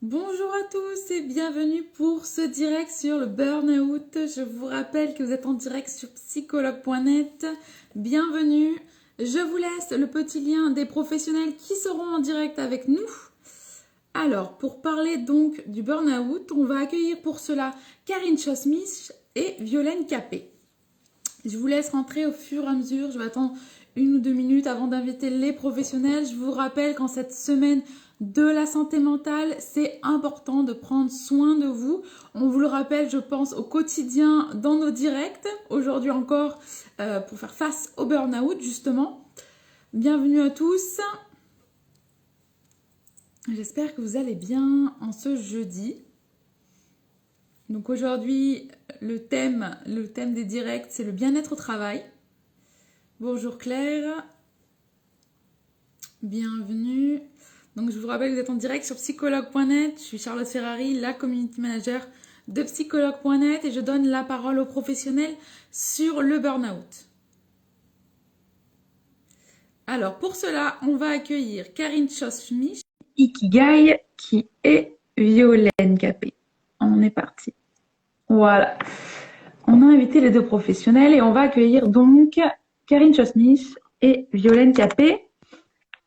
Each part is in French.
Bonjour à tous et bienvenue pour ce direct sur le burn-out. Je vous rappelle que vous êtes en direct sur psychologue.net. Bienvenue. Je vous laisse le petit lien des professionnels qui seront en direct avec nous. Alors, pour parler donc du burn-out, on va accueillir pour cela Karine Chosmich et Violaine Capet. Je vous laisse rentrer au fur et à mesure. Je vais attendre 1 ou 2 minutes avant d'inviter les professionnels. Je vous rappelle qu'en cette semaine de la santé mentale, c'est important de prendre soin de vous. On vous le rappelle, je pense, au quotidien dans nos directs. Aujourd'hui encore, pour faire face au burn-out, justement. Bienvenue à tous. J'espère que vous allez bien en ce jeudi. Donc aujourd'hui, le thème des directs, c'est le bien-être au travail. Bonjour Claire, bienvenue. Donc je vous rappelle que vous êtes en direct sur psychologue.net. Je suis Charlotte Ferrari, la community manager de psychologue.net et je donne la parole aux professionnels sur le burn-out. Alors pour cela, on va accueillir Karine Chosmich, Ikigai, qui est Violaine Capet. On est parti. Voilà. On a invité les deux professionnels et on va accueillir donc Karine Chosmich et Violaine Capet.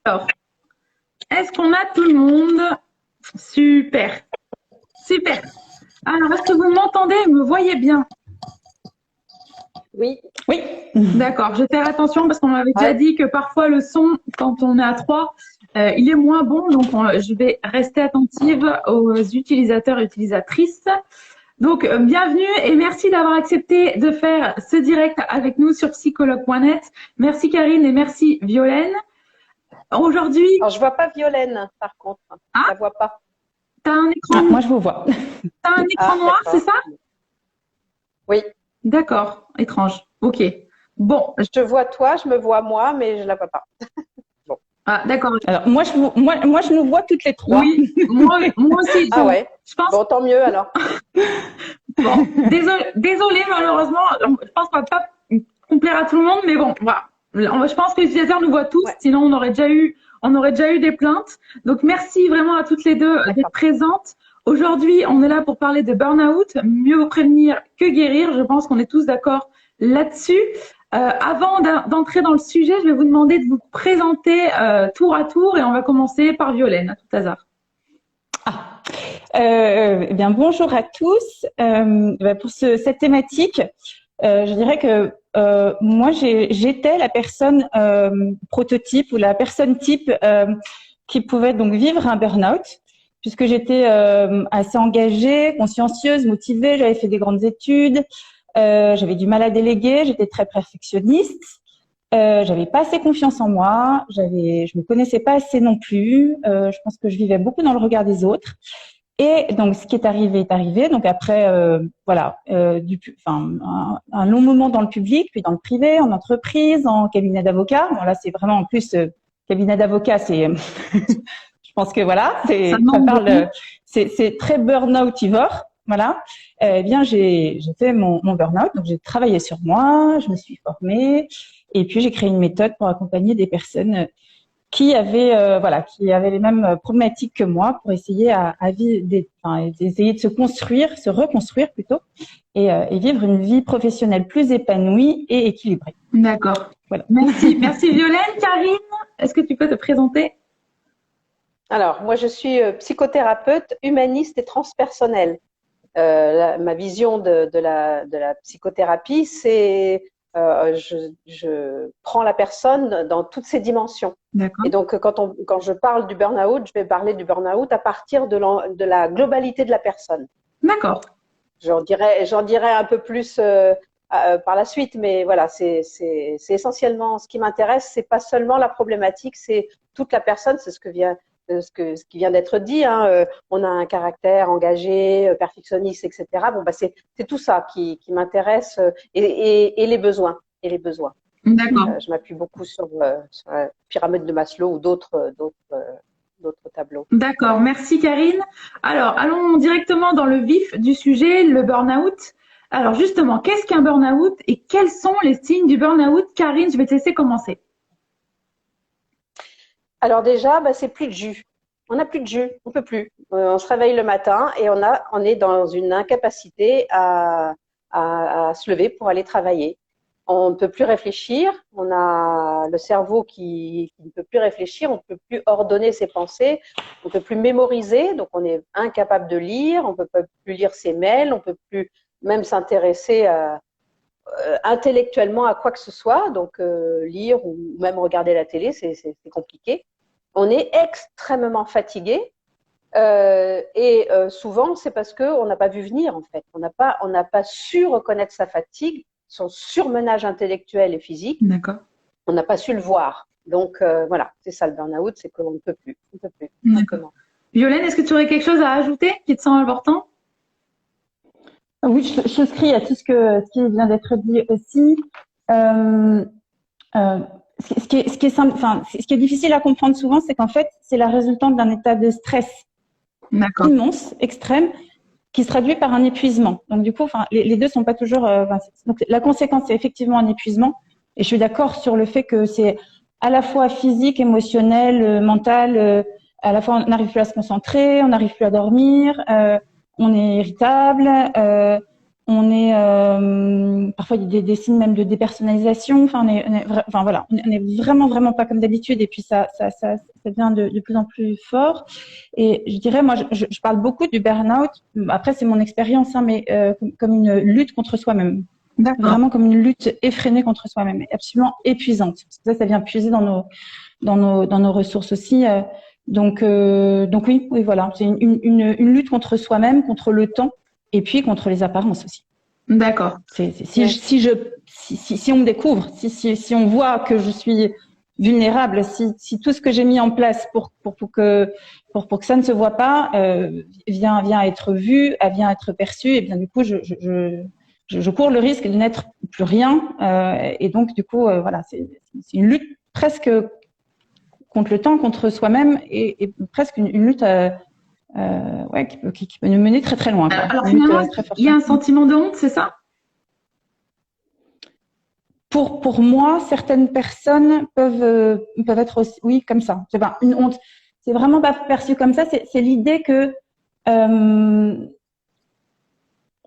Alors, est-ce qu'on a tout le monde? Super. Super. Alors, est-ce que vous m'entendez et me voyez bien? Oui. Oui. D'accord. Je vais faire attention parce qu'on m'avait déjà dit que parfois le son, quand on est à 3, il est moins bon. Donc, je vais rester attentive aux utilisateurs et utilisatrices. Donc, bienvenue et merci d'avoir accepté de faire ce direct avec nous sur psychologue.net. Merci Karine et merci Violaine. Aujourd'hui… Alors, je vois pas Violaine, par contre. Ah, je la vois pas. T'as un écran… moi, je vous vois. T'as un écran noir, c'est ça? Oui. D'accord, étrange. Ok. Bon. Je te vois toi, je me vois moi, mais je la vois pas. Bon. Ah, d'accord. Alors, moi, je nous vois toutes les trois. Oui, moi aussi. Ah ouais. Je pense… Bon, tant mieux alors. Bon, désolé, malheureusement, je pense qu'on va pas complaire à tout le monde, mais bon, voilà. Je pense que les utilisateurs nous voient tous, sinon on aurait déjà eu des plaintes. Donc merci vraiment à toutes les deux d'être présentes. Aujourd'hui, on est là pour parler de burn-out, mieux vaut prévenir que guérir. Je pense qu'on est tous d'accord là-dessus. Avant d'entrer dans le sujet, je vais vous demander de vous présenter tour à tour et on va commencer par Violaine, à tout hasard. Eh bien, bonjour à tous. Pour cette thématique, je dirais que moi, j'étais la personne prototype ou la personne type qui pouvait donc vivre un burn-out, puisque j'étais assez engagée, consciencieuse, motivée. J'avais fait des grandes études, j'avais du mal à déléguer, j'étais très perfectionniste. J'avais pas assez confiance en moi, je me connaissais pas assez non plus. Je pense que je vivais beaucoup dans le regard des autres. Et donc, ce qui est arrivé. Donc après, un long moment dans le public, puis dans le privé, en entreprise, en cabinet d'avocat. Bon, là, c'est vraiment en plus cabinet d'avocat. C'est, je pense que voilà, c'est très burn-outivore. Voilà. Eh bien, j'ai fait mon burn-out. Donc, j'ai travaillé sur moi, je me suis formée, et puis j'ai créé une méthode pour accompagner des personnes qui avaient les mêmes problématiques que moi pour essayer essayer de se reconstruire plutôt, et vivre une vie professionnelle plus épanouie et équilibrée. D'accord. Voilà. Merci Violaine. Karine, est-ce que tu peux te présenter? Alors, moi, je suis psychothérapeute, humaniste et transpersonnelle. Ma vision de la psychothérapie, c'est je prends la personne dans toutes ses dimensions. Et donc, quand je parle du burn-out, je vais parler du burn-out à partir de la globalité de la personne. D'accord. J'en dirai un peu plus par la suite, mais voilà, c'est essentiellement ce qui m'intéresse. C'est pas seulement la problématique, c'est toute la personne. C'est ce qui vient d'être dit. On a un caractère engagé, perfectionniste, etc. Bon, c'est tout ça qui m'intéresse et les besoins. D'accord. Je m'appuie beaucoup sur la pyramide de Maslow ou d'autres tableaux. D'accord, merci Karine. Alors, allons directement dans le vif du sujet, le burn-out. Alors justement, qu'est-ce qu'un burn-out et quels sont les signes du burn-out? Karine, je vais te laisser commencer. Alors déjà, c'est plus de jus. On n'a plus de jus, on peut plus. On se réveille le matin et on est dans une incapacité à se lever pour aller travailler. On ne peut plus réfléchir, on a le cerveau qui ne peut plus réfléchir, on ne peut plus ordonner ses pensées, on ne peut plus mémoriser, donc on est incapable de lire, on ne peut plus lire ses mails, on ne peut plus même s'intéresser intellectuellement à quoi que ce soit, donc lire ou même regarder la télé, c'est compliqué. On est extrêmement fatigué souvent c'est parce qu'on n'a pas vu venir en fait, on n'a pas su reconnaître sa fatigue, son surmenage intellectuel et physique. D'accord. On n'a pas su le voir. Donc voilà, c'est ça le burn-out, c'est qu'on ne peut plus. On ne peut plus. D'accord. Violaine, est-ce que tu aurais quelque chose à ajouter qui te semble important? Oui, je souscris à tout ce qui vient d'être dit aussi. Ce qui est simple, enfin, ce qui est difficile à comprendre souvent, c'est qu'en fait, c'est la résultante d'un état de stress immense, extrême, qui se traduit par un épuisement. Donc du coup, enfin, les deux sont pas toujours. Donc la conséquence, c'est effectivement un épuisement. Et je suis d'accord sur le fait que c'est à la fois physique, émotionnel, mental. À la fois, on n'arrive plus à se concentrer, on n'arrive plus à dormir, on est irritable, on est parfois il y a des signes même de dépersonnalisation. Enfin, voilà, on est vraiment pas comme d'habitude. Et puis ça devient de plus en plus fort. Et je dirais, moi, je parle beaucoup du burn-out. Après, c'est mon expérience, hein, mais comme une lutte contre soi-même. Vraiment comme une lutte effrénée contre soi-même, absolument épuisante. Parce que ça vient puiser dans nos ressources aussi. Donc oui, voilà, c'est une lutte contre soi-même, contre le temps, et puis contre les apparences aussi. D'accord. Si on me découvre, si on voit que je suis vulnérable, si tout ce que j'ai mis en place pour que ça ne se voit pas vient à être vu, vient à être perçu, et bien du coup je cours le risque de n'être plus rien, et donc du coup voilà, c'est une lutte presque contre le temps, contre soi-même, et presque une lutte qui peut nous mener très très loin. Alors finalement, il y a un sentiment de honte, c'est ça? Pour moi, certaines personnes peuvent être aussi, oui, comme ça. C'est pas une honte. C'est vraiment pas perçu comme ça. C'est l'idée que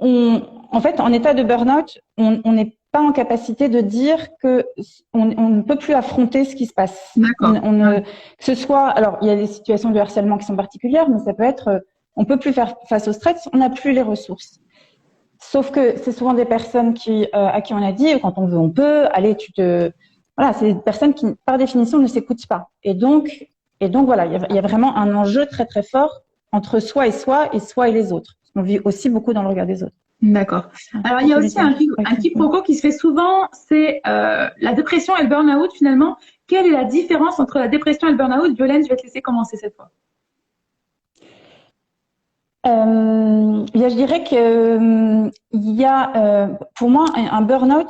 en fait, en état de burn-out, on n'est pas en capacité de dire que on ne peut plus affronter ce qui se passe. Que ce soit, alors il y a des situations de harcèlement qui sont particulières, mais ça peut être, on peut plus faire face au stress, on n'a plus les ressources. Sauf que c'est souvent des personnes à qui on a dit, quand on veut, on peut. Allez, voilà, c'est des personnes qui, par définition, ne s'écoutent pas. Et donc voilà, il y a vraiment un enjeu très très fort entre soi et les autres. On vit aussi beaucoup dans le regard des autres. D'accord. Alors, il y a aussi un quiproquo qui se fait souvent, c'est la dépression et le burn-out, finalement. Quelle est la différence entre la dépression et le burn-out? Violaine, je vais te laisser commencer cette fois. Je dirais que il y a, pour moi, un burn-out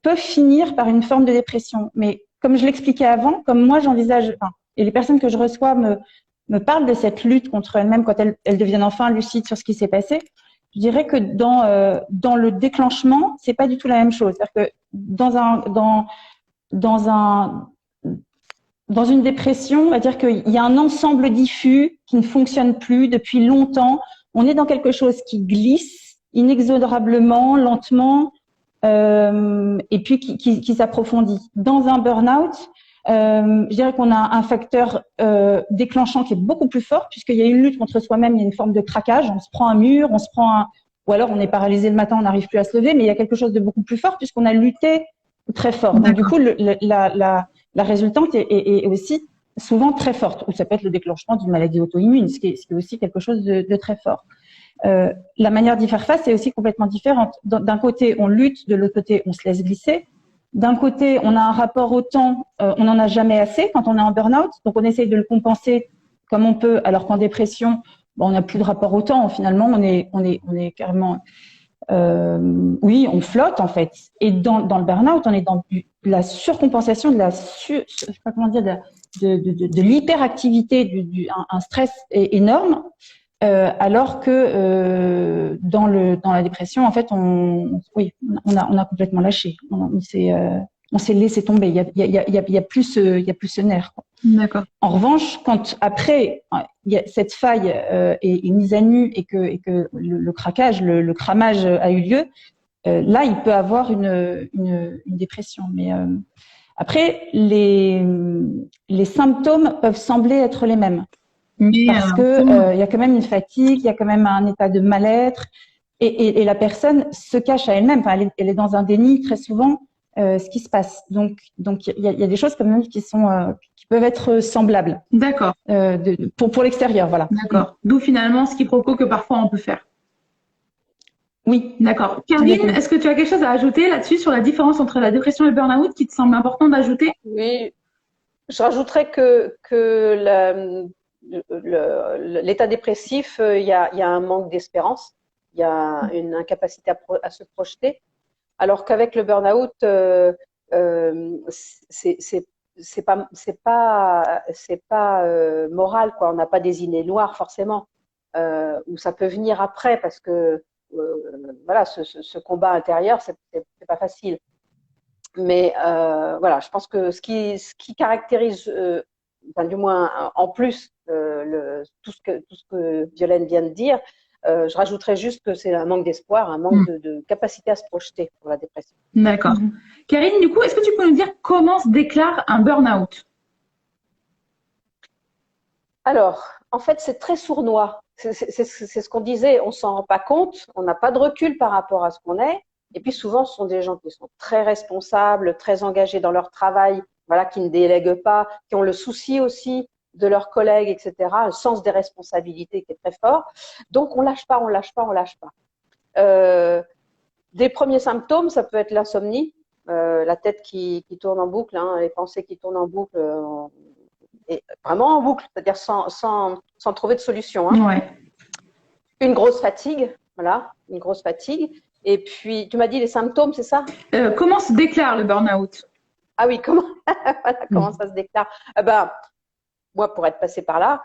peut finir par une forme de dépression. Mais comme je l'expliquais avant, comme moi j'envisage, et les personnes que je reçois me parlent de cette lutte contre elles-mêmes quand elles deviennent enfin lucides sur ce qui s'est passé. Je dirais que dans le déclenchement, c'est pas du tout la même chose. C'est-à-dire que dans une dépression, on va dire qu'il y a un ensemble diffus qui ne fonctionne plus depuis longtemps. On est dans quelque chose qui glisse inexorablement, lentement, et puis qui s'approfondit. Dans un burn-out, je dirais qu'on a un facteur déclenchant qui est beaucoup plus fort, puisqu'il y a une lutte contre soi-même, il y a une forme de craquage, on se prend un mur, ou alors on est paralysé le matin, on n'arrive plus à se lever, mais il y a quelque chose de beaucoup plus fort puisqu'on a lutté très fort. Donc du coup, la résultante est aussi souvent très forte, ou ça peut être le déclenchement d'une maladie auto-immune, ce qui est aussi quelque chose de très fort. La manière d'y faire face est aussi complètement différente. D'un côté, on lutte, de l'autre côté, on se laisse glisser. D'un côté, on a un rapport au temps, on n'en a jamais assez quand on est en burn-out, donc on essaye de le compenser comme on peut, alors qu'en dépression, on n'a plus de rapport au temps. Finalement, on est carrément, oui, on flotte en fait. Et dans le burn-out, on est dans de la surcompensation, je sais pas comment dire, de l'hyperactivité, un stress énorme. Alors que dans la dépression, en fait, on a complètement lâché. on s'est laissé tomber. Il y a plus ce nerf, quoi. D'accord. En revanche, quand après cette faille est mise à nu et que le craquage, le cramage a eu lieu, là, il peut avoir une dépression. Mais après, les symptômes peuvent sembler être les mêmes parce que il y a quand même une fatigue, il y a quand même un état de mal-être et la personne se cache à elle-même. Enfin, elle est dans un déni très souvent. Ce qui se passe. Donc il y a des choses quand même qui peuvent être semblables. D'accord. Pour l'extérieur, voilà. D'accord. D'où finalement ce quiproquo que parfois on peut faire. Oui. D'accord. Karine, est-ce que tu as quelque chose à ajouter là-dessus sur la différence entre la dépression et le burn-out qui te semble important d'ajouter? Oui, je rajouterais que l'état dépressif, il y a un manque d'espérance, il y a une incapacité à se projeter. Alors qu'avec le burn-out, c'est pas moral, quoi. On n'a pas des idées noires forcément, ou ça peut venir après parce que voilà, ce combat intérieur, c'est pas facile. Mais voilà, je pense que ce qui caractérise, enfin, du moins en plus, tout ce que Violaine vient de dire. Je rajouterais juste que c'est un manque d'espoir, un manque de capacité à se projeter pour la dépression. D'accord. Karine, du coup, est-ce que tu peux nous dire comment se déclare un burn-out? Alors, en fait, c'est très sournois. C'est ce qu'on disait, on s'en rend pas compte, on n'a pas de recul par rapport à ce qu'on est. Et puis souvent, ce sont des gens qui sont très responsables, très engagés dans leur travail, voilà, qui ne délèguent pas, qui ont le souci aussi de leurs collègues, etc., un sens des responsabilités qui est très fort. Donc, on lâche pas, on lâche pas, on lâche pas. Des premiers symptômes, ça peut être l'insomnie, la tête qui tourne en boucle, hein, les pensées qui tournent en boucle, et vraiment en boucle, c'est-à-dire sans trouver de solution. Hein. Ouais. Une grosse fatigue, voilà, une grosse fatigue. Et puis, tu m'as dit les symptômes, c'est ça? Comment se déclare le burn-out? Ah oui, comment ça se déclare? Moi, pour être passée par là,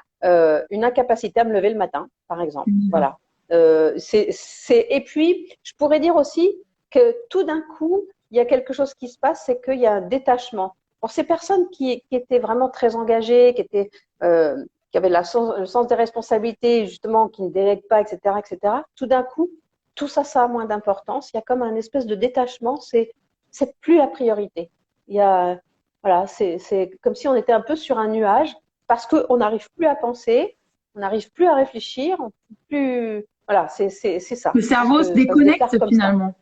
une incapacité à me lever le matin, par exemple. Voilà. Et puis, je pourrais dire aussi que tout d'un coup, il y a quelque chose qui se passe, c'est qu'il y a un détachement. Pour ces personnes qui étaient vraiment très engagées, qui avaient le sens des responsabilités, justement, qui ne délèguent pas, etc., tout d'un coup, tout ça, ça a moins d'importance. Il y a comme un espèce de détachement. C'est plus la priorité. Voilà, c'est comme si on était un peu sur un nuage parce qu'on n'arrive plus à penser, on n'arrive plus à réfléchir, voilà, c'est ça. Le cerveau se déconnecte finalement.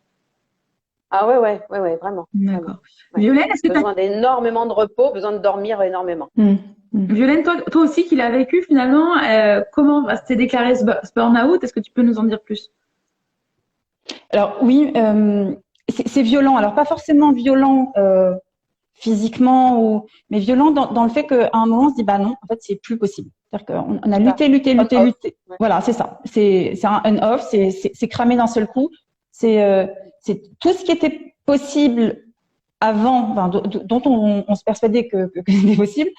Ah ouais, vraiment. D'accord. Ouais. Violaine, est-ce que tu as besoin d'énormément de repos, besoin de dormir énormément. Violaine, toi aussi qui l'as vécu finalement, comment s'est déclaré ce burn-out? Est-ce que tu peux nous en dire plus? Alors oui, c'est violent. Alors pas forcément violent physiquement, mais violent dans le fait qu'à un moment on se dit bah non, en fait c'est plus possible. C'est-à-dire qu'on a lutté. Ouais. Voilà, c'est ça. C'est un on-off, c'est cramé d'un seul coup. C'est tout ce qui était possible avant, enfin, dont on se persuadait que c'était possible,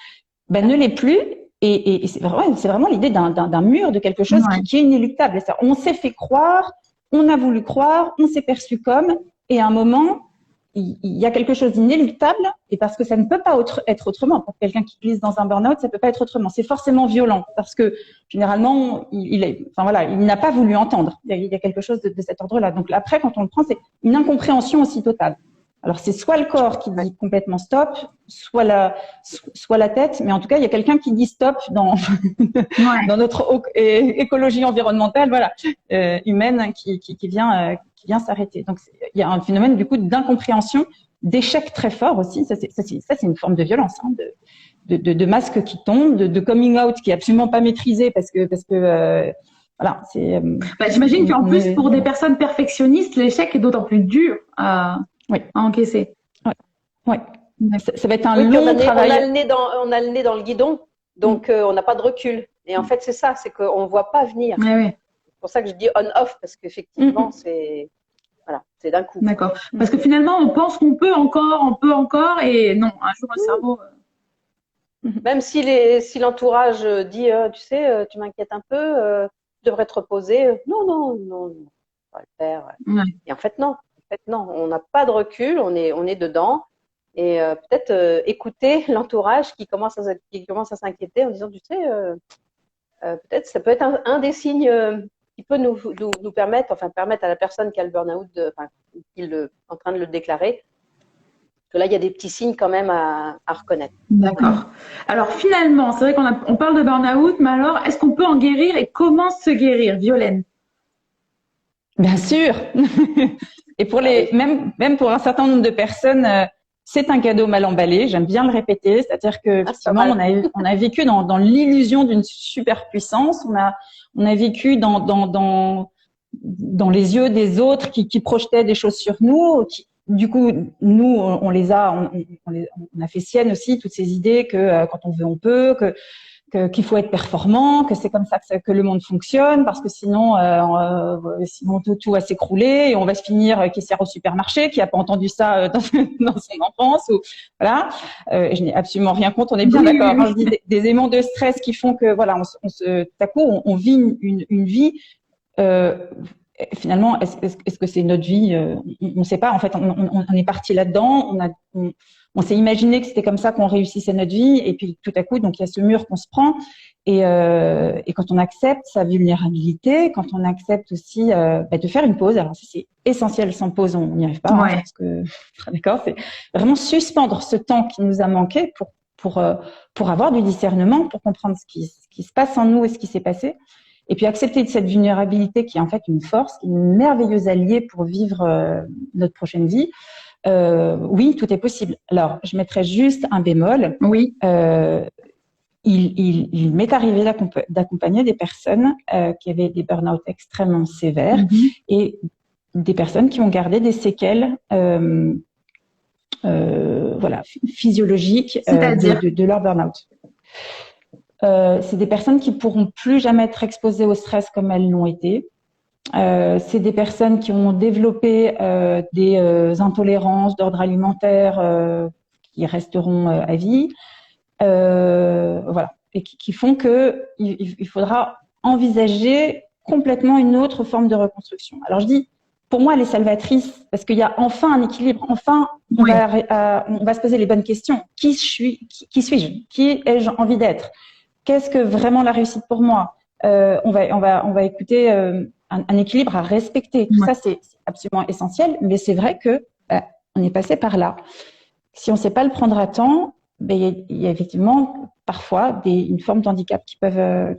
ben ne l'est plus. Et c'est vraiment l'idée d'un mur, de quelque chose qui est inéluctable. On s'est fait croire, on a voulu croire, on s'est perçu comme, et à un moment, il y a quelque chose d'inéluctable, et parce que ça ne peut pas être autrement. Pour quelqu'un qui glisse dans un burn-out, ça peut pas être autrement. C'est forcément violent, parce que généralement, il n'a pas voulu entendre. Il y a quelque chose de cet ordre-là. Donc après, quand on le prend, c'est une incompréhension aussi totale. Alors c'est soit le corps qui dit complètement stop, soit la tête, mais en tout cas il y a quelqu'un qui dit stop dans notre écologie environnementale, voilà, humaine qui vient s'arrêter. Donc il y a un phénomène du coup d'incompréhension, d'échec très fort aussi. Ça c'est une forme de violence, hein, de masque qui tombe, de coming out qui est absolument pas maîtrisé parce que voilà, c'est. J'imagine qu'en plus pour des personnes perfectionnistes, l'échec est d'autant plus dur à encaisser. Ouais. Ça va être un long travail. On a le nez dans le guidon, donc on n'a pas de recul. Et en fait, c'est ça, c'est qu'on ne voit pas venir. C'est pour ça que je dis on-off, parce qu'effectivement, c'est d'un coup. D'accord. Parce que finalement, on pense qu'on peut encore, et non, un jour, le cerveau… Même si l'entourage dit, tu sais, tu m'inquiètes un peu, tu devrais te reposer. Non, on va le faire. Et en fait, non. On n'a pas de recul, on est dedans. Et peut-être écouter l'entourage qui commence à s'inquiéter en disant, tu sais, peut-être ça peut être un des signes qui peut nous permettre, enfin permettre à la personne qui a le burn-out, qui est en train de le déclarer, que là, il y a des petits signes quand même à reconnaître. D'accord. Alors finalement, c'est vrai qu'on parle de burn-out, mais alors est-ce qu'on peut en guérir et comment se guérir, Violaine? Bien sûr. Et pour même pour un certain nombre de personnes, c'est un cadeau mal emballé. J'aime bien le répéter, c'est-à-dire que effectivement, on a vécu dans l'illusion d'une superpuissance. On a vécu dans les yeux des autres qui projetaient des choses sur nous. Du coup, nous, on a fait siennes aussi toutes ces idées que quand on veut, on peut, qu'il faut être performant, que c'est comme ça que le monde fonctionne, parce que sinon tout va s'écrouler et on va se finir caissière au supermarché, qui a pas entendu ça dans son enfance. Ou voilà. Je n'ai absolument rien contre. On est bien d'accord. Quand je dis des éléments de stress qui font que voilà, tout à coup, on vit une vie. Finalement, est-ce que c'est notre vie? On ne sait pas. En fait, on est parti là-dedans. On s'est imaginé que c'était comme ça qu'on réussissait notre vie, et puis tout à coup, donc il y a ce mur qu'on se prend, et quand on accepte sa vulnérabilité, quand on accepte aussi de faire une pause. Alors ça, c'est essentiel. Sans pause, on n'y arrive pas. Ouais. Parce que d'accord, c'est vraiment suspendre ce temps qui nous a manqué pour avoir du discernement, pour comprendre ce qui se passe en nous et ce qui s'est passé. Et puis accepter cette vulnérabilité qui est en fait une force, une merveilleuse alliée pour vivre notre prochaine vie. Oui, tout est possible. Alors, je mettrais juste un bémol. Oui. Il m'est arrivé d'accompagner des personnes qui avaient des burn-out extrêmement sévères et des personnes qui ont gardé des séquelles physiologiques de leur burn-out. C'est des personnes qui pourront plus jamais être exposées au stress comme elles l'ont été. C'est des personnes qui ont développé des intolérances d'ordre alimentaire qui resteront à vie. Voilà. Et qui font que il faudra envisager complètement une autre forme de reconstruction. Alors je dis, pour moi, elle est salvatrice parce qu'il y a enfin un équilibre. Enfin, on va se poser les bonnes questions. Qui suis-je? Qui ai-je envie d'être? Qu'est-ce que vraiment la réussite pour moi? On va écouter un équilibre à respecter. Tout ça, c'est absolument essentiel. Mais c'est vrai que on est passé par là. Si on ne sait pas le prendre à temps, il y a effectivement parfois une forme d'handicap qui peuvent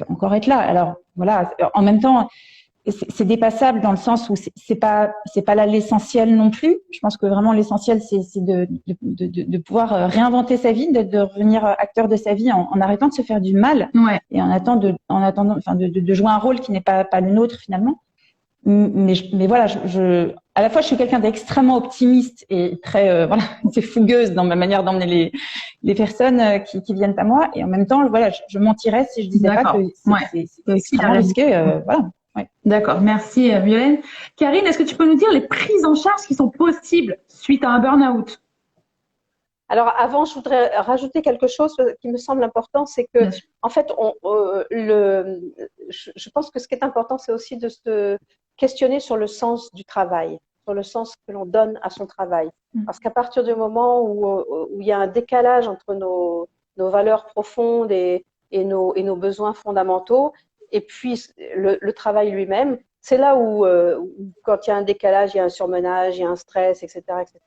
encore être là. Alors voilà. En même temps, c'est dépassable dans le sens où c'est pas là l'essentiel non plus. Je pense que vraiment l'essentiel c'est de pouvoir réinventer sa vie, de revenir acteur de sa vie en arrêtant de se faire du mal et en attendant de jouer un rôle qui n'est pas le nôtre finalement. Mais voilà, à la fois je suis quelqu'un d'extrêmement optimiste et très c'est fougueuse dans ma manière d'emmener les personnes qui viennent à moi, et en même temps voilà, je mentirais si je disais pas que c'est extrêmement risqué. Voilà. Ouais. D'accord, merci Violaine. Karine, est-ce que tu peux nous dire les prises en charge qui sont possibles suite à un burn-out? Alors avant, je voudrais rajouter quelque chose qui me semble important, c'est que en fait, je pense que ce qui est important, c'est aussi de se questionner sur le sens du travail, sur le sens que l'on donne à son travail. Parce qu'à partir du moment où il y a un décalage entre nos valeurs profondes et nos besoins fondamentaux, et puis le travail lui-même, c'est là où quand il y a un décalage, il y a un surmenage, il y a un stress, etc., etc.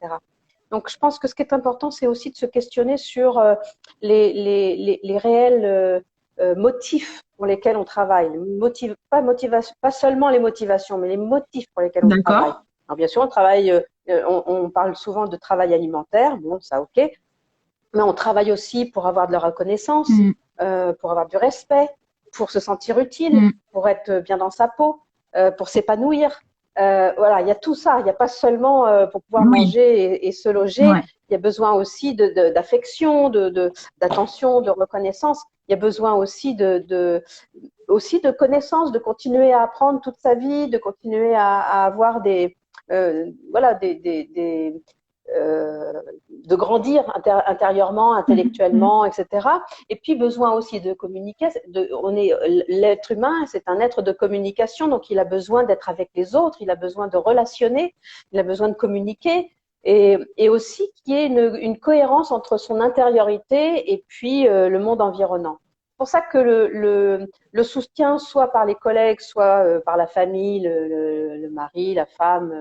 Donc, je pense que ce qui est important, c'est aussi de se questionner sur les réels motifs pour lesquels on travaille. Pas seulement les motivations, mais les motifs pour lesquels on travaille. Alors, bien sûr, on travaille, on parle souvent de travail alimentaire, bon, ça, ok. Mais on travaille aussi pour avoir de la reconnaissance, pour avoir du respect, pour se sentir utile, pour être bien dans sa peau, pour s'épanouir. Voilà, il y a tout ça. Il n'y a pas sellement pour pouvoir manger et se loger. Il y a besoin aussi d'affection, d'attention, de reconnaissance. Il y a besoin aussi de connaissances, de continuer à apprendre toute sa vie, de continuer à avoir de grandir intérieurement, intellectuellement, etc. Et puis besoin aussi de communiquer. L'être humain, c'est un être de communication, donc il a besoin d'être avec les autres, il a besoin de relationner, il a besoin de communiquer. et aussi qu'il y ait une cohérence entre son intériorité et puis le monde environnant. C'est pour ça que le soutien, soit par les collègues, soit par la famille, le mari, la femme,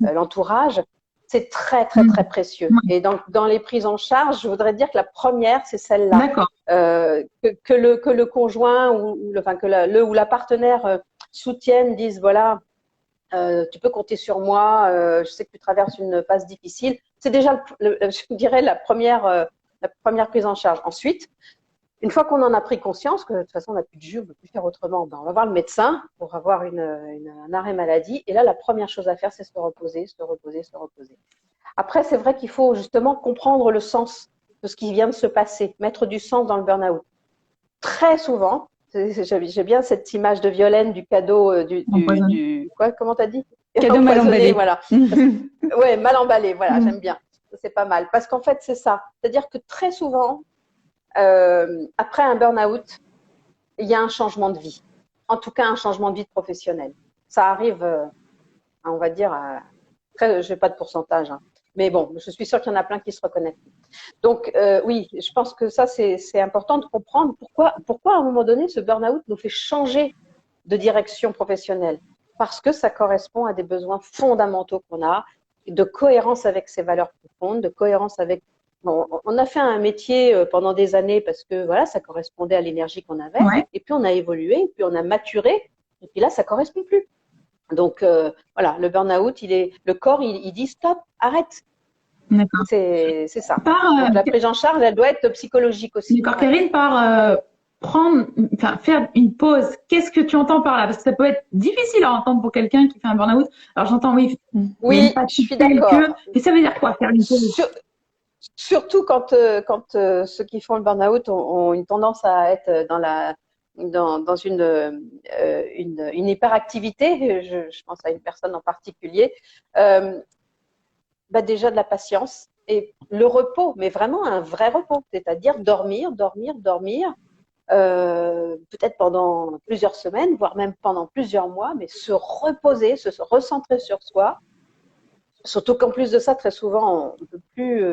l'entourage, c'est très, très, très précieux. Et dans les prises en charge, je voudrais dire que la première, c'est celle-là. D'accord. Que le conjoint ou la partenaire soutienne, dise voilà, tu peux compter sur moi, je sais que tu traverses une phase difficile. C'est déjà, je dirais, la première prise en charge. Ensuite, une fois qu'on en a pris conscience, que de toute façon on n'a plus de jus, on ne peut plus faire autrement, ben on va voir le médecin pour avoir un arrêt maladie. Et là, la première chose à faire, c'est se reposer, se reposer, se reposer. Après, c'est vrai qu'il faut justement comprendre le sens de ce qui vient de se passer, mettre du sens dans le burn-out. Très souvent, j'ai bien cette image de Violaine du cadeau comment t'as dit? Cadeau mal emballé. Voilà. Ouais, mal emballé, voilà, j'aime bien. C'est pas mal. Parce qu'en fait, c'est ça. C'est-à-dire que très souvent, après un burn-out, il y a un changement de vie. En tout cas, un changement de vie professionnelle. Ça arrive, on va dire, après, je n'ai pas de pourcentage, hein. Mais bon, je suis sûre qu'il y en a plein qui se reconnaissent. Donc, oui, je pense que ça, c'est important de comprendre pourquoi, à un moment donné, ce burn-out nous fait changer de direction professionnelle. Parce que ça correspond à des besoins fondamentaux qu'on a, de cohérence avec ses valeurs profondes, de cohérence avec… Bon, on a fait un métier pendant des années parce que voilà, ça correspondait à l'énergie qu'on avait. Ouais. Et puis, on a évolué, et puis on a maturé. Et puis là, ça ne correspond plus. Donc, voilà, le burn-out, le corps, il dit stop, arrête. D'accord. C'est ça. Donc, la prise en charge, elle doit être psychologique aussi. D'accord, Karine, faire une pause. Qu'est-ce que tu entends par là? Parce que ça peut être difficile à entendre pour quelqu'un qui fait un burn-out. Alors, j'entends, oui, je suis d'accord. Mais ça veut dire quoi, faire une pause? Surtout quand ceux qui font le burn-out ont une tendance à être dans une hyperactivité. Je pense à une personne en particulier. Déjà de la patience et le repos, mais vraiment un vrai repos, c'est-à-dire dormir, peut-être pendant plusieurs semaines, voire même pendant plusieurs mois, mais se reposer, se recentrer sur soi. Surtout qu'en plus de ça, très souvent, on ne peut plus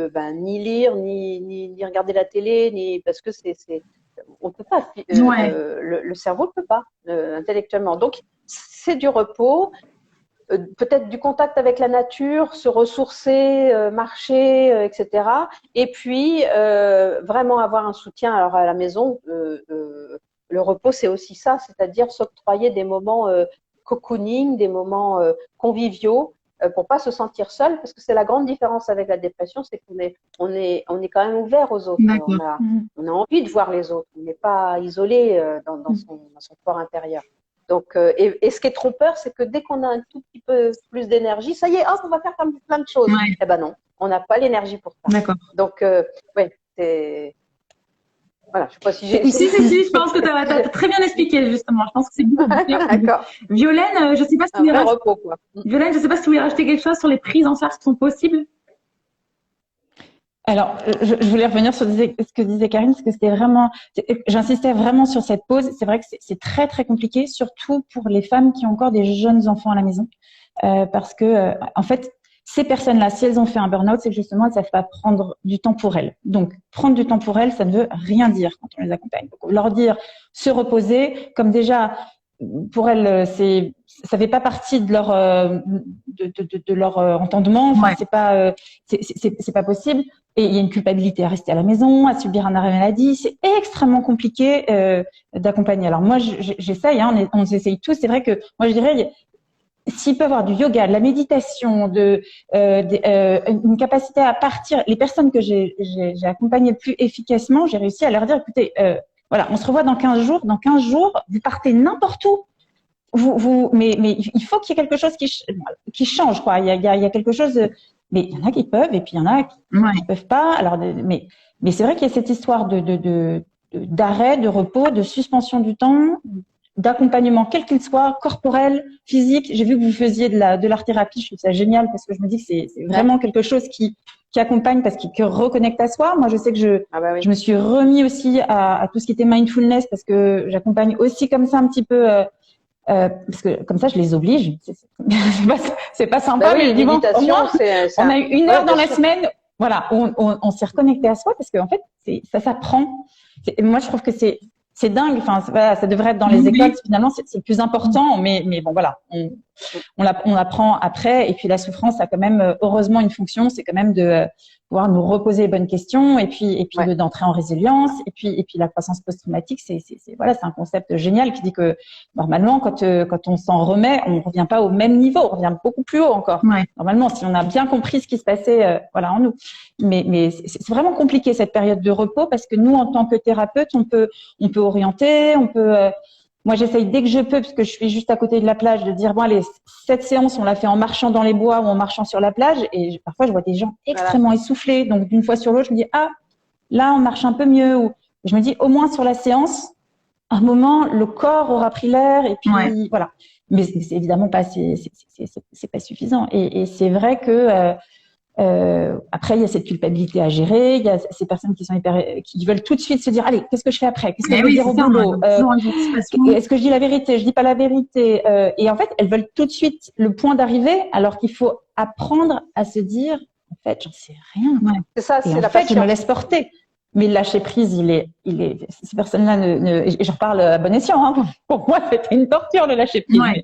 ni lire, ni regarder la télé, parce que on ne peut pas. Le cerveau ne peut pas intellectuellement. Donc, c'est du repos. Peut-être du contact avec la nature, se ressourcer, marcher, etc. Et puis, vraiment avoir un soutien. Alors, à la maison, le repos, c'est aussi ça, c'est-à-dire s'octroyer des moments cocooning, des moments conviviaux, pour pas se sentir seul, parce que c'est la grande différence avec la dépression, c'est qu'on est quand même ouvert aux autres. On a envie de voir les autres. On n'est pas isolé dans son corps intérieur. Donc, et ce qui est trompeur, c'est que dès qu'on a un tout petit peu plus d'énergie, ça y est, hop, on va faire plein de choses. Ouais. Eh ben non, on n'a pas l'énergie pour ça. D'accord. Donc, c'est… Voilà, je sais pas si j'ai… Si, je pense que tu as très bien expliqué, justement. Je pense que c'est bien. D'accord. Violaine, je sais pas si tu voulais repos, quoi. Violaine, je sais pas si tu voulais rajouter quelque chose sur les prises en charge qui sont possibles. Alors, je voulais revenir sur ce que disait Karine, parce que c'était vraiment, j'insistais vraiment sur cette pause. C'est vrai que c'est très, très compliqué, surtout pour les femmes qui ont encore des jeunes enfants à la maison. Parce que, en fait, ces personnes-là, si elles ont fait un burn-out, c'est que justement, elles ne savent pas prendre du temps pour elles. Donc, prendre du temps pour elles, ça ne veut rien dire quand on les accompagne. Donc, leur dire se reposer, comme déjà, pour elles, ça fait pas partie de leur entendement. Enfin, c'est pas possible. Et il y a une culpabilité à rester à la maison, à subir un arrêt maladie. C'est extrêmement compliqué d'accompagner. Alors moi, j'essaye, hein, on essaye tous. C'est vrai que moi, je dirais, s'il peut y avoir du yoga, de la méditation, une capacité à partir, les personnes que j'ai accompagnées le plus efficacement, j'ai réussi à leur dire, écoutez, voilà, on se revoit dans 15 jours. Dans 15 jours, vous partez n'importe où. Mais il faut qu'il y ait quelque chose qui change, quoi. Il y a quelque chose. Mais il y en a qui peuvent et puis il y en a qui ne peuvent pas. Alors, mais c'est vrai qu'il y a cette histoire d'arrêt, de repos, de suspension du temps, d'accompagnement, quel qu'il soit, corporel, physique. J'ai vu que vous faisiez de l'art-thérapie. Je trouve ça génial parce que je me dis que c'est vraiment quelque chose qui accompagne parce qu'il reconnecte à soi. Moi, je sais que je me suis remis aussi à tout ce qui était mindfulness parce que j'accompagne aussi comme ça un petit peu parce que comme ça, je les oblige. C'est pas sympa, Bah oui, mais je dis bon, au moins, on a eu une heure dans la semaine, voilà, on s'est reconnecté à soi parce qu'en fait, ça s'apprend. Moi, je trouve que c'est dingue. Enfin, voilà, ça devrait être dans les écoles. Finalement, c'est le plus important. Mais bon, voilà, on apprend après. Et puis la souffrance a quand même, heureusement, une fonction. C'est quand même de pouvoir nous reposer les bonnes questions et puis d'entrer en résilience. Et puis la croissance post-traumatique, voilà, c'est un concept génial qui dit que normalement, quand on s'en remet, on revient pas au même niveau, on revient beaucoup plus haut encore. Ouais. Normalement, si on a bien compris ce qui se passait, voilà, en nous. Mais c'est vraiment compliqué cette période de repos parce que nous, en tant que thérapeute, on peut orienter, on peut. Moi, j'essaye dès que je peux, parce que je suis juste à côté de la plage, de dire bon, allez, cette séance, on l'a fait en marchant dans les bois ou en marchant sur la plage, et parfois je vois des gens extrêmement essoufflés. Donc d'une fois sur l'autre, je me dis ah, là, on marche un peu mieux. Ou je me dis au moins sur la séance, à un moment, le corps aura pris l'air, et puis voilà. Mais c'est évidemment pas, c'est pas suffisant. Et c'est vrai que après, il y a cette culpabilité à gérer. Il y a ces personnes qui veulent tout de suite se dire, allez, qu'est-ce que je fais après? Qu'est-ce que je vais dire au boulot? Est-ce que je dis la vérité? Je dis pas la vérité? Et en fait, elles veulent tout de suite le point d'arrivée, alors qu'il faut apprendre à se dire, en fait, j'en sais rien. C'est ça, c'est la patience. Je me laisse porter. Mais le lâcher prise, ces personnes-là et j'en parle à bon escient, hein. Pour moi, c'était une torture de lâcher prise. Ouais.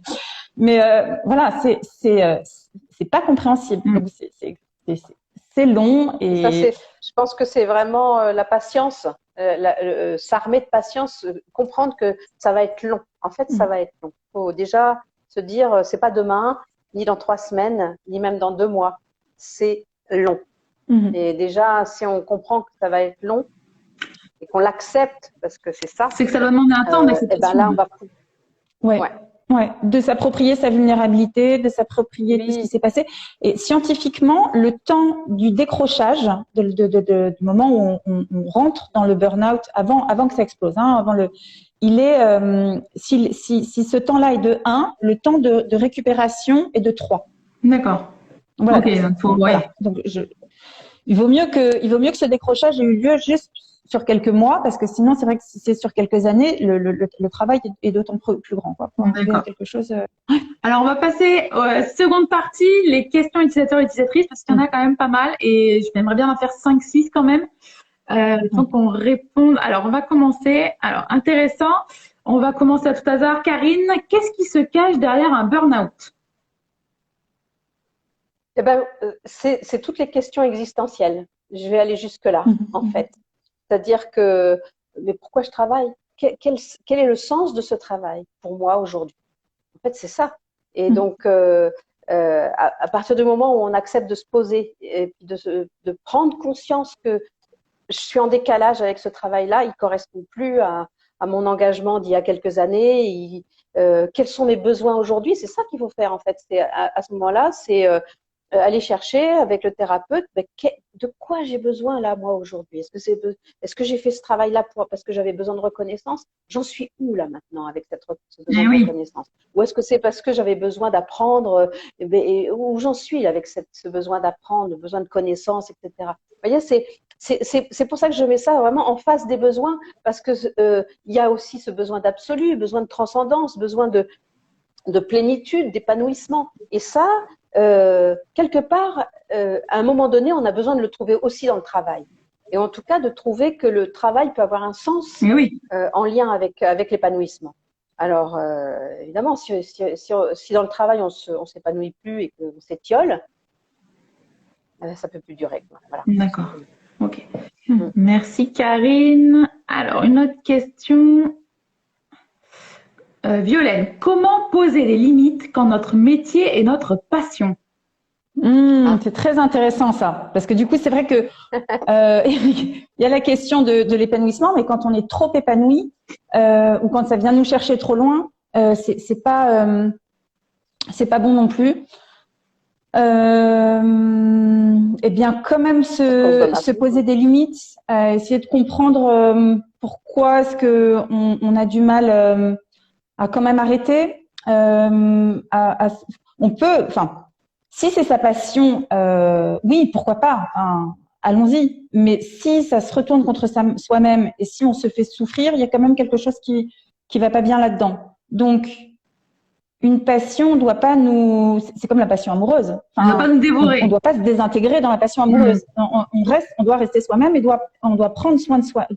Mais voilà, c'est pas compréhensible. Donc, c'est long et ça, je pense que c'est vraiment la patience, s'armer de patience, comprendre que ça va être long. En fait, ça va être long. Il faut déjà se dire, c'est pas demain, ni dans 3 semaines, ni même dans 2 mois. C'est long. Et déjà, si on comprend que ça va être long et qu'on l'accepte, parce que c'est ça. C'est que ça va demander un temps d'acceptation. Et ben là, on va. Ouais, de s'approprier sa vulnérabilité, de s'approprier tout ce qui s'est passé. Et scientifiquement, le temps du décrochage, du moment où on rentre dans le burn-out, avant que ça explose, hein, il est, si ce temps-là est de 1, le temps de récupération est de 3. D'accord. Voilà. Ok, voilà. Donc il vaut mieux que ce décrochage ait eu lieu juste sur quelques mois, parce que sinon, c'est vrai que si c'est sur quelques années, le travail est d'autant plus grand, quoi. Pour arriver à quelque chose. Alors, on va passer à seconde partie, les questions utilisateurs et utilisatrices, parce qu'il y en a quand même pas mal, et j'aimerais bien en faire 5-6 quand même. Tant qu'on réponde. Alors, on va commencer. Alors, intéressant. On va commencer à tout hasard. Karine, qu'est-ce qui se cache derrière un burn-out? Eh ben, c'est toutes les questions existentielles. Je vais aller jusque-là, en fait. C'est-à-dire que, mais pourquoi je travaille? Quel est le sens de ce travail pour moi aujourd'hui? En fait, c'est ça. Et donc, à partir du moment où on accepte de se poser et puis de prendre conscience que je suis en décalage avec ce travail-là, il ne correspond plus à mon engagement d'il y a quelques années. Quels sont mes besoins aujourd'hui? C'est ça qu'il faut faire, en fait. C'est à ce moment-là, c'est aller chercher avec le thérapeute de quoi j'ai besoin là moi aujourd'hui. Est-ce que j'ai fait ce travail-là parce que j'avais besoin de reconnaissance? J'en suis où là maintenant avec ce besoin de reconnaissance? Ou est-ce que c'est parce que j'avais besoin d'apprendre? Où j'en suis avec ce besoin d'apprendre, le besoin de connaissance, etc. Vous voyez, c'est pour ça que je mets ça vraiment en face des besoins, parce que il y a aussi ce besoin d'absolu, besoin de transcendance, besoin de plénitude, d'épanouissement. Et ça, quelque part, à un moment donné, on a besoin de le trouver aussi dans le travail. Et en tout cas, de trouver que le travail peut avoir un sens en lien avec l'épanouissement. Alors, évidemment, si dans le travail, on s'épanouit plus et qu'on s'étiole, ça peut plus durer. Voilà. D'accord. Ok. Merci Karine. Alors, une autre question. Violaine, comment poser des limites quand notre métier est notre passion? C'est très intéressant ça, parce que du coup c'est vrai que il y a la question de l'épanouissement, mais quand on est trop épanoui ou quand ça vient nous chercher trop loin, c'est pas bon non plus. Eh bien, quand même se poser des limites, essayer de comprendre pourquoi est-ce que on a du mal à quand même arrêter. On peut, enfin, si c'est sa passion, oui, pourquoi pas, hein, allons-y. Mais si ça se retourne contre soi-même et si on se fait souffrir, il y a quand même quelque chose qui va pas bien là-dedans. Donc, une passion doit pas nous, c'est comme la passion amoureuse. On ne doit pas nous dévorer. On doit pas se désintégrer dans la passion amoureuse. On doit rester soi-même et on doit prendre soin de soi.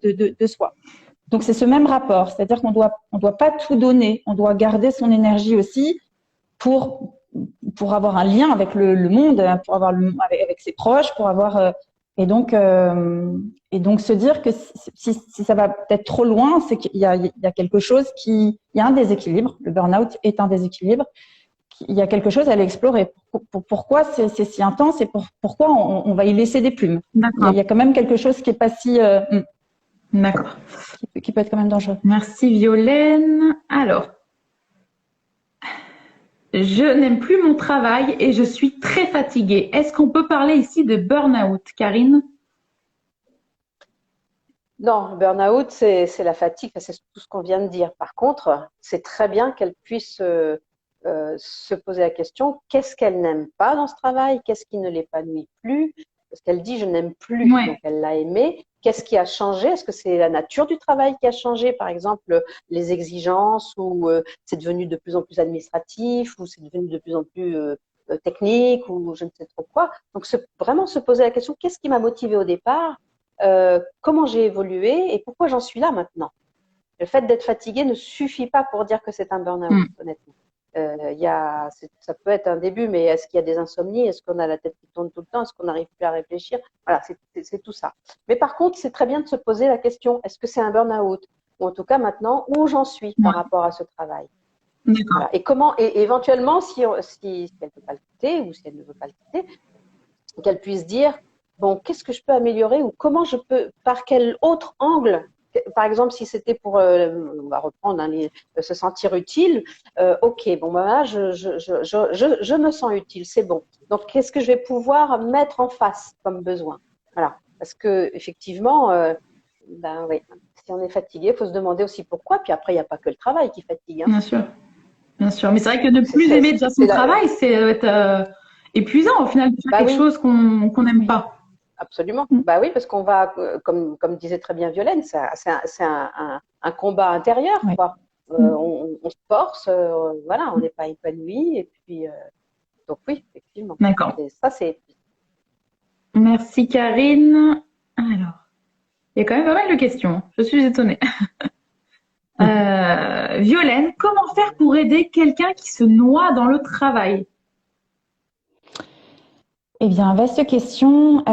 Donc c'est ce même rapport, c'est-à-dire qu'on doit pas tout donner, on doit garder son énergie aussi pour avoir un lien avec le monde, pour avoir avec ses proches, pour avoir et donc se dire que si ça va peut-être trop loin, c'est qu'il y a quelque chose il y a un déséquilibre. Le burn-out est un déséquilibre. Il y a quelque chose à aller explorer. Pourquoi c'est si intense et pourquoi on va y laisser des plumes. Il y a quand même quelque chose qui est pas si d'accord, qui peut être quand même dangereux. Merci Violaine. Alors, je n'aime plus mon travail et je suis très fatiguée. Est-ce qu'on peut parler ici de burn-out, Karine? Non, burn-out, c'est la fatigue, c'est tout ce qu'on vient de dire. Par contre, c'est très bien qu'elle puisse se poser la question, qu'est-ce qu'elle n'aime pas dans ce travail? Qu'est-ce qui ne l'épanouit plus? Parce qu'elle dit, je n'aime plus, donc elle l'a aimé. Qu'est-ce qui a changé? Est-ce que c'est la nature du travail qui a changé? Par exemple, les exigences, ou c'est devenu de plus en plus administratif, ou c'est devenu de plus en plus technique, ou je ne sais trop quoi. Donc, vraiment se poser la question, qu'est-ce qui m'a motivé au départ? Comment j'ai évolué et pourquoi j'en suis là maintenant? Le fait d'être fatigué ne suffit pas pour dire que c'est un burn-out, honnêtement. Ça peut être un début, mais est-ce qu'il y a des insomnies? Est-ce qu'on a la tête qui tourne tout le temps? Est-ce qu'on n'arrive plus à réfléchir? Voilà, c'est tout ça. Mais par contre, c'est très bien de se poser la question, est-ce que c'est un burn-out? Ou en tout cas maintenant, où j'en suis par rapport à ce travail? Voilà. Et éventuellement, si elle ne peut pas le quitter, ou si elle ne veut pas le quitter, qu'elle puisse dire, bon, qu'est-ce que je peux améliorer, ou comment je peux, par quel autre angle? Par exemple, si c'était pour, on va reprendre, se sentir utile, ok, bon, là, je me sens utile, c'est bon. Donc, qu'est-ce que je vais pouvoir mettre en face comme besoin? Voilà, parce que effectivement, oui, si on est fatigué, il faut se demander aussi pourquoi. Puis après, il n'y a pas que le travail qui fatigue. Hein. Bien sûr, bien sûr. Mais c'est vrai que ne plus aimer déjà son travail, c'est être épuisant au final de faire quelque chose qu'on n'aime pas. Absolument. Bah oui, parce qu'on va, comme disait très bien Violaine, c'est un combat intérieur, quoi. On se force, voilà, on n'est pas épanoui, et puis donc oui, effectivement. D'accord. Ça, c'est. Merci Karine. Alors, il y a quand même pas mal de questions. Je suis étonnée. Violaine, comment faire pour aider quelqu'un qui se noie dans le travail? Eh bien, vaste question.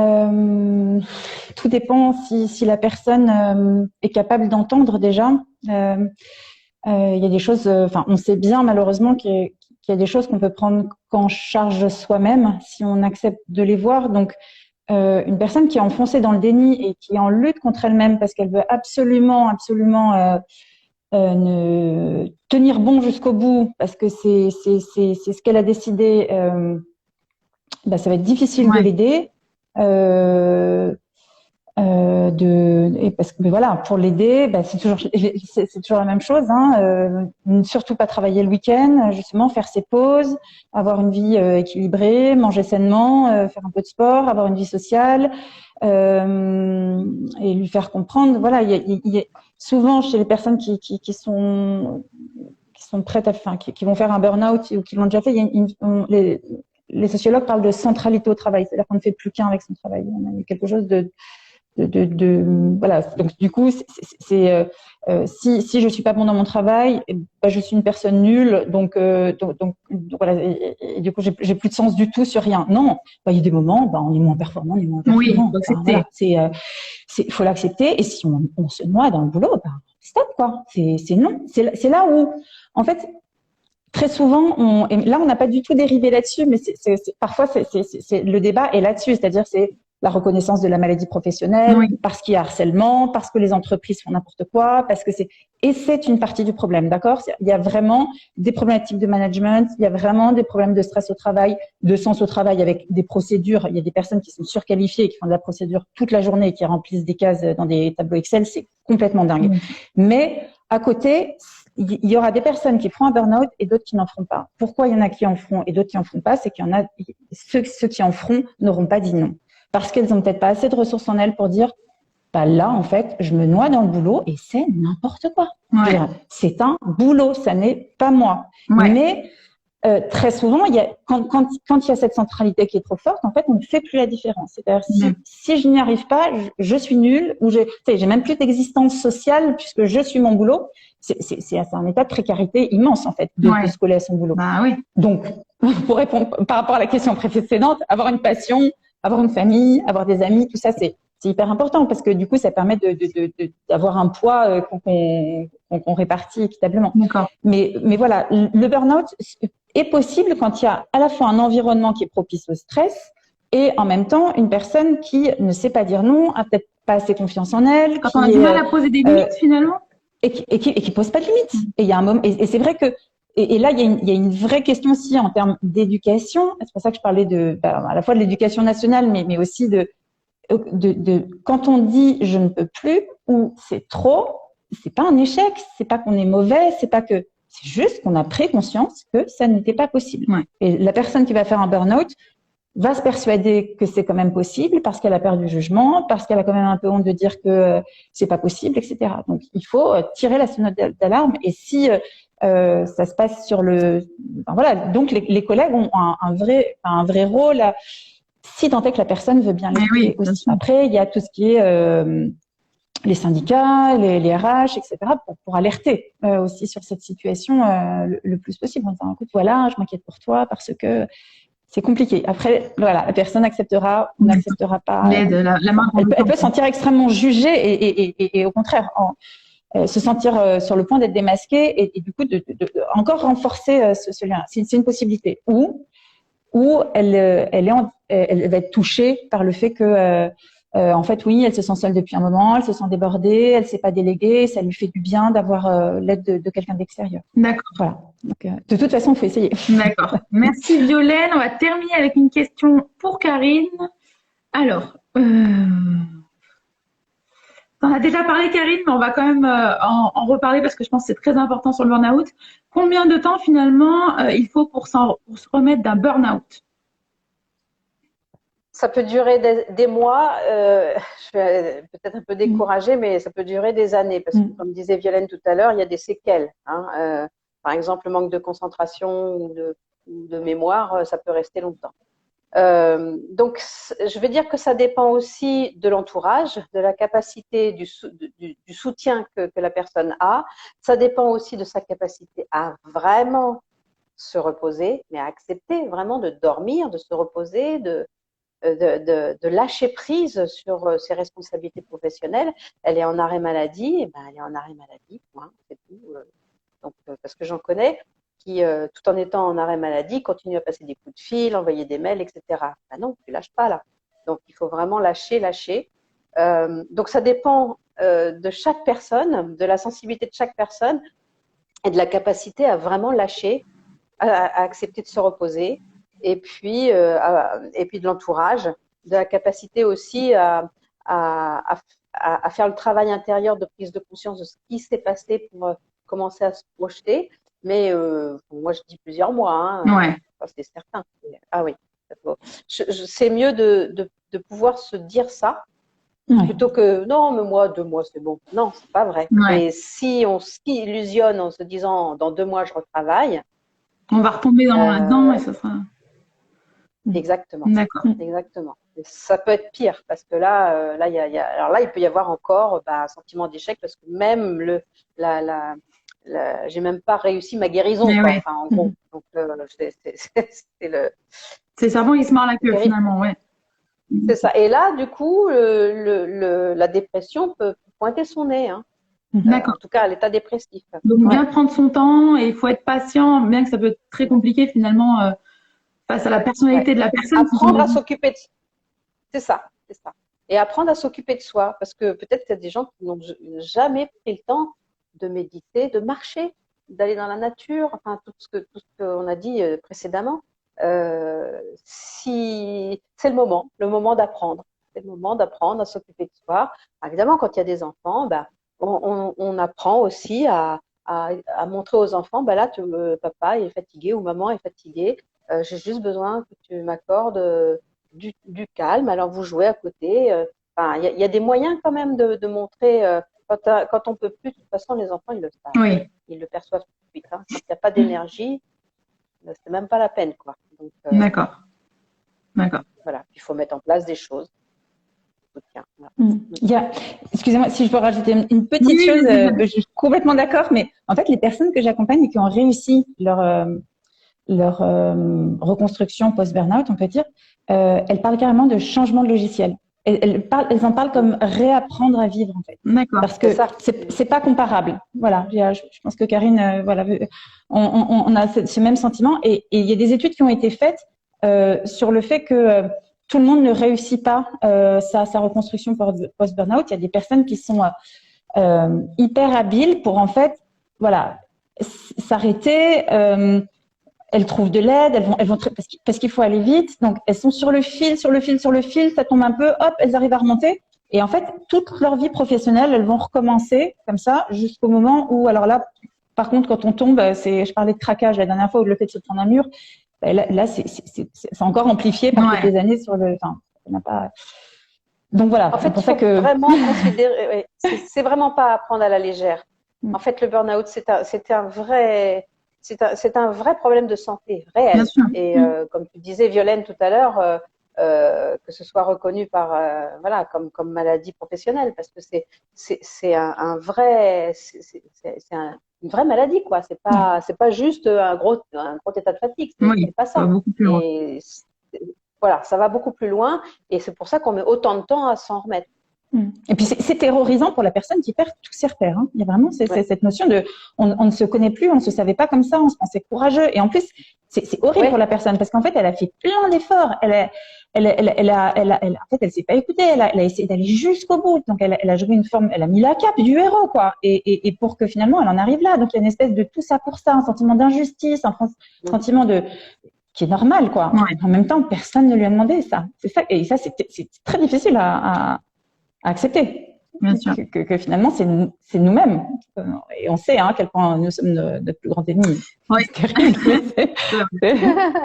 Tout dépend si la personne est capable d'entendre déjà. Il y a des choses, on sait bien malheureusement qu'il y a des choses qu'on peut prendre qu'en charge soi-même si on accepte de les voir. Donc, une personne qui est enfoncée dans le déni et qui est en lutte contre elle-même parce qu'elle veut absolument ne tenir bon jusqu'au bout parce que c'est ce qu'elle a décidé. Ça va être difficile de l'aider. Et parce que voilà, pour l'aider, c'est toujours la même chose. Surtout pas travailler le week-end, justement faire ses pauses, avoir une vie équilibrée, manger sainement, faire un peu de sport, avoir une vie sociale, et lui faire comprendre. Voilà, il y a souvent chez les personnes qui sont prêtes qui vont faire un burn-out ou qui l'ont déjà fait, les sociologues parlent de centralité au travail, c'est-à-dire qu'on ne fait plus qu'un avec son travail. On a quelque chose de voilà. Donc du coup, si je suis pas bon dans mon travail, je suis une personne nulle. Donc voilà. Et du coup, j'ai plus de sens du tout sur rien. Non, il y a des moments, on est moins performant, on est moins performant. Oui, il faut l'accepter. Et si on se noie dans le boulot, stop quoi. C'est non. C'est là où, en fait. Très souvent, et là, on n'a pas du tout dérivé là-dessus, mais parfois, le débat est là-dessus, c'est-à-dire c'est la reconnaissance de la maladie professionnelle, parce qu'il y a harcèlement, parce que les entreprises font n'importe quoi, et c'est une partie du problème, d'accord? Il y a vraiment des problématiques de management, il y a vraiment des problèmes de stress au travail, de sens au travail avec des procédures. Il y a des personnes qui sont surqualifiées et qui font de la procédure toute la journée et qui remplissent des cases dans des tableaux Excel, c'est complètement dingue. Mais à côté, il y aura des personnes qui feront un burn-out et d'autres qui n'en feront pas. Pourquoi il y en a qui en feront et d'autres qui en feront pas? C'est qu'il y en a ceux qui en feront n'auront pas dit non parce qu'elles ont peut-être pas assez de ressources en elles pour dire bah là, en fait, je me noie dans le boulot et c'est n'importe quoi. Ouais. C'est un boulot, ça n'est pas moi. Ouais. Mais très souvent, quand il y a cette centralité qui est trop forte, en fait, on ne fait plus la différence. C'est-à-dire, si je n'y arrive pas, je suis nulle, ou j'ai même plus d'existence sociale puisque je suis mon boulot. C'est un état de précarité immense, en fait, de se coller à son boulot. Bah oui. Donc, pour répondre par rapport à la question précédente, avoir une passion, avoir une famille, avoir des amis, tout ça, c'est hyper important parce que du coup, ça permet d'avoir un poids qu'on répartit équitablement. D'accord. Mais voilà, le burn-out est possible quand il y a à la fois un environnement qui est propice au stress et en même temps une personne qui ne sait pas dire non, a peut-être pas assez confiance en elle, quand on a du mal à poser des limites finalement, et qui pose pas de limites. Et il y a un moment, et c'est vrai que et là, il y a une vraie question aussi en termes d'éducation. C'est pour ça que je parlais à la fois de l'éducation nationale, mais aussi de quand on dit je ne peux plus ou c'est trop, c'est pas un échec, c'est pas qu'on est mauvais, c'est juste qu'on a pris conscience que ça n'était pas possible. Ouais. Et la personne qui va faire un burn-out va se persuader que c'est quand même possible parce qu'elle a perdu le jugement, parce qu'elle a quand même un peu honte de dire que c'est pas possible, etc. Donc il faut tirer la sonnette d'alarme. Et si ça se passe sur voilà, donc les collègues ont un vrai rôle. Si tant est que la personne veut bien l'écouter aussi. Après, il y a tout ce qui est les syndicats, les RH, etc. pour alerter aussi sur cette situation le plus possible en disant écoute, voilà, je m'inquiète pour toi parce que c'est compliqué. Après, voilà, la personne acceptera ou n'acceptera pas. Elle peut se sentir extrêmement jugée et au contraire se sentir sur le point d'être démasquée et du coup de encore renforcer ce lien. C'est une possibilité. Ou elle va être touchée par le fait que en fait oui, elle se sent seule depuis un moment, elle se sent débordée, elle ne sait pas déléguer, ça lui fait du bien d'avoir l'aide de quelqu'un d'extérieur. D'accord. Voilà. Donc, de toute façon, il faut essayer. D'accord. Merci Violaine. On va terminer avec une question pour Karine. Alors, on a déjà parlé Karine, mais on va quand même en reparler parce que je pense que c'est très important sur le burn-out. Combien de temps finalement il faut pour se remettre d'un burn-out? Ça peut durer des mois, je vais peut-être un peu découragée, mais ça peut durer des années, parce que comme disait Violaine tout à l'heure, il y a des séquelles. Par exemple, le manque de concentration ou de mémoire, ça peut rester longtemps. Donc, je vais dire que ça dépend aussi de l'entourage, de la capacité du soutien que la personne a. Ça dépend aussi de sa capacité à vraiment se reposer, mais à accepter vraiment de dormir, de se reposer, de lâcher prise sur ses responsabilités professionnelles. Elle est en arrêt maladie, et ben elle est en arrêt maladie, point, c'est tout. Donc, parce que j'en connais qui, tout en étant en arrêt maladie, continuent à passer des coups de fil, envoyer des mails, etc. Ben non, tu lâches pas là. Donc, il faut vraiment lâcher. Donc, ça dépend de chaque personne, de la sensibilité de chaque personne et de la capacité à vraiment lâcher, à accepter de se reposer. Et puis de l'entourage, de la capacité aussi à faire le travail intérieur de prise de conscience de ce qui s'est passé pour commencer à se projeter. Mais moi, je dis plusieurs mois, c'est certain. Ah oui, c'est mieux de pouvoir se dire ça plutôt que non, mais moi, 2 mois, c'est bon. Non, c'est pas vrai. Et si on s'illusionne en se disant dans 2 mois, je retravaille, on va retomber là-dedans et ça sera. Exactement. D'accord. Exactement. Et ça peut être pire parce que là, alors là, il peut y avoir encore un sentiment d'échec parce que même j'ai même pas réussi ma guérison, quoi. Enfin, en gros. Donc, c'est le serpent qui se mord la queue finalement, ouais. C'est ça. Et là, du coup, la dépression peut pointer son nez. D'accord. En tout cas, à l'état dépressif. Donc, bien prendre son temps et il faut être patient, bien que ça peut être très compliqué finalement face à la personnalité de la personne. Apprendre à s'occuper de... C'est ça. Et apprendre à s'occuper de soi. Parce que peut-être qu'il y a des gens qui n'ont jamais pris le temps de méditer, de marcher, d'aller dans la nature, enfin, tout ce qu'on a dit précédemment. Si c'est le moment d'apprendre. C'est le moment d'apprendre à s'occuper de soi. Alors, évidemment, quand il y a des enfants, on apprend aussi à montrer aux enfants, là, papa est fatigué ou maman est fatiguée. J'ai juste besoin que tu m'accordes du calme. Alors, vous jouez à côté. Enfin, il y a des moyens quand même de montrer. Quand on peut plus, de toute façon, les enfants, ils le savent. Oui. Ils le perçoivent tout de suite. Hein. Quand il n'y a pas d'énergie, c'est même pas la peine, quoi. Donc, D'accord. D'accord. voilà, il faut mettre en place des choses. Voilà. Il y a, excusez-moi, si je peux rajouter une petite chose, je suis complètement d'accord, mais en fait, les personnes que j'accompagne et qui ont réussi leur reconstruction post-burnout, on peut dire, elles parlent carrément de changement de logiciel. Elles en parlent comme réapprendre à vivre, en fait. D'accord. Parce que c'est pas comparable. Voilà. Je pense que Karine, voilà, on a ce même sentiment. Et il y a des études qui ont été faites sur le fait que tout le monde ne réussit pas sa reconstruction post-burnout. Il y a des personnes qui sont hyper habiles pour, en fait, voilà, s'arrêter. Elles trouvent de l'aide, elles vont parce qu'il faut aller vite. Donc, elles sont sur le fil, ça tombe un peu, hop, elles arrivent à remonter. Et en fait, toute leur vie professionnelle, elles vont recommencer comme ça jusqu'au moment où, alors là, par contre, quand on tombe, je parlais de craquage la dernière fois, où le fait de se prendre un mur, là c'est encore amplifié par toutes les années sur le, enfin, on n'a pas. Donc voilà. En fait, pour ça que vraiment considérer, c'est vraiment pas à prendre à la légère. En fait, le burn-out, c'est un vrai problème de santé réel. Et comme tu disais, Violaine, tout à l'heure, que ce soit reconnu par voilà comme maladie professionnelle, parce que c'est une vraie maladie, quoi. C'est pas juste un gros état de fatigue. C'est pas ça. Beaucoup plus loin. Et voilà, ça va beaucoup plus loin, et c'est pour ça qu'on met autant de temps à s'en remettre. Et puis c'est terrorisant pour la personne qui perd tous ses repères. Hein. Il y a vraiment cette notion de on ne se connaît plus, on ne se savait pas comme ça, on se pensait courageux. Et en plus, c'est horrible pour la personne parce qu'en fait, elle a fait plein d'efforts. En fait, elle s'est pas écoutée. Elle a essayé d'aller jusqu'au bout. Donc, elle a joué une forme, elle a mis la cape du héros, quoi. Et pour que finalement, elle en arrive là. Donc, il y a une espèce de tout ça pour ça, un sentiment d'injustice, un sentiment qui est normal, quoi. En même temps, personne ne lui a demandé ça. C'est ça. Et ça, c'est très difficile à accepter. Bien sûr. Que finalement, c'est nous-mêmes. Et on sait à quel point nous sommes notre plus grand ennemi. Oui.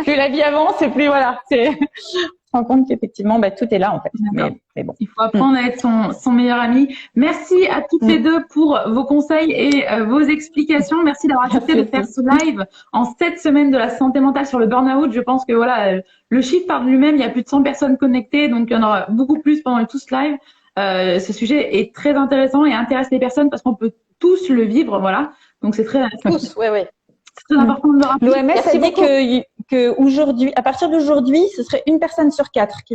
Plus la vie avance, et plus voilà. On se rend compte qu'effectivement, tout est là en fait. Mais bon. Il faut apprendre à être son meilleur ami. Merci à toutes les deux pour vos conseils et vos explications. Merci d'avoir accepté de faire ce live en cette semaine de la santé mentale sur le burn-out. Je pense que voilà, le chiffre parle de lui-même. Il y a plus de 100 personnes connectées, donc il y en aura beaucoup plus pendant tout ce live. Ce sujet est très intéressant et intéresse les personnes parce qu'on peut tous le vivre, voilà. Donc c'est très tous, oui. C'est très important de le rappeler. L'OMS a dit que aujourd'hui, à partir d'aujourd'hui, ce serait une personne sur 4 qui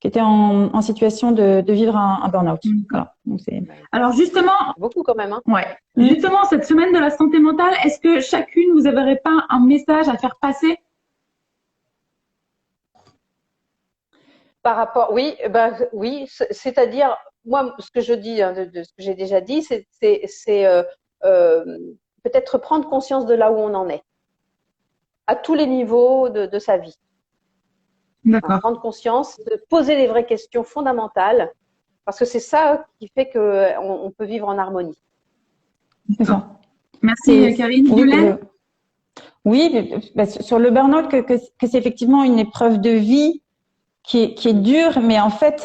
était en situation de vivre un burn-out. Voilà. Donc alors justement, beaucoup quand même. Hein. Ouais. Justement, cette semaine de la santé mentale, est-ce que chacune vous n'aurez pas un message à faire passer? Par rapport, oui, c'est-à-dire, moi, ce que je dis, de ce que j'ai déjà dit, c'est peut-être prendre conscience de là où on en est, à tous les niveaux de sa vie. D'accord. Prendre conscience, de poser les vraies questions fondamentales, parce que c'est ça qui fait qu'on peut vivre en harmonie. C'est ça. Merci Karine. Oui, sur le burn-out, que c'est effectivement une épreuve de vie qui est dure, mais en fait,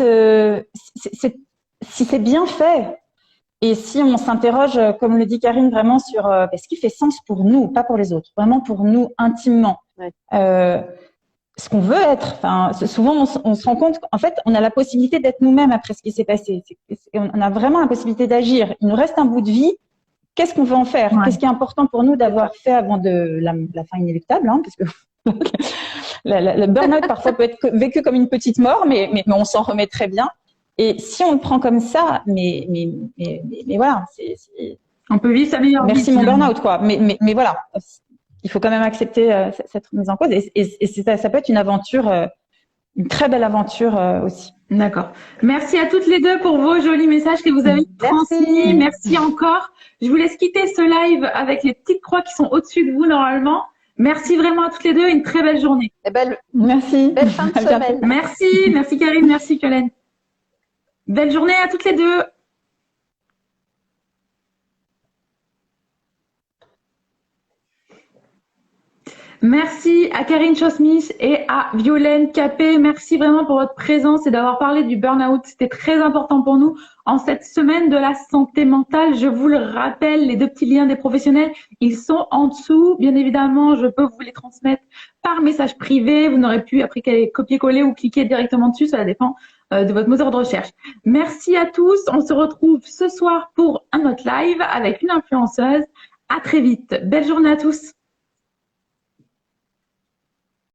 si c'est bien fait, et si on s'interroge, comme le dit Karine, vraiment sur ce qui fait sens pour nous, pas pour les autres, vraiment pour nous intimement, ce qu'on veut être. Enfin, souvent, on se rend compte qu'en fait, on a la possibilité d'être nous-mêmes après ce qui s'est passé. On a vraiment la possibilité d'agir. Il nous reste un bout de vie. Qu'est-ce qu'on veut en faire? Qu'est-ce qui est important pour nous d'avoir fait avant de la fin inéluctable, parce que le burn-out parfois peut être vécu comme une petite mort, mais on s'en remet très bien. Et si on le prend comme ça, mais voilà, on peut vivre sa meilleure vie. Merci mon burn-out, quoi. Mais voilà, il faut quand même accepter cette remise en cause. Et ça peut être une aventure, une très belle aventure aussi. D'accord. Merci à toutes les deux pour vos jolis messages que vous avez transmis. Merci encore. Je vous laisse quitter ce live avec les petites croix qui sont au-dessus de vous normalement. Merci vraiment à toutes les deux. Une très belle journée. Merci. Belle fin de semaine. Merci Karine, merci Colette. Belle journée à toutes les deux. Merci à Karine Chosmich et à Violaine Capé. Merci vraiment pour votre présence et d'avoir parlé du burn-out. C'était très important pour nous en cette semaine de la santé mentale. Je vous le rappelle, les 2 petits liens des professionnels, ils sont en dessous. Bien évidemment, je peux vous les transmettre par message privé. Vous n'aurez plus après qu'à les copier-coller ou cliquer directement dessus. Cela dépend de votre moteur de recherche. Merci à tous. On se retrouve ce soir pour un autre live avec une influenceuse. À très vite. Belle journée à tous.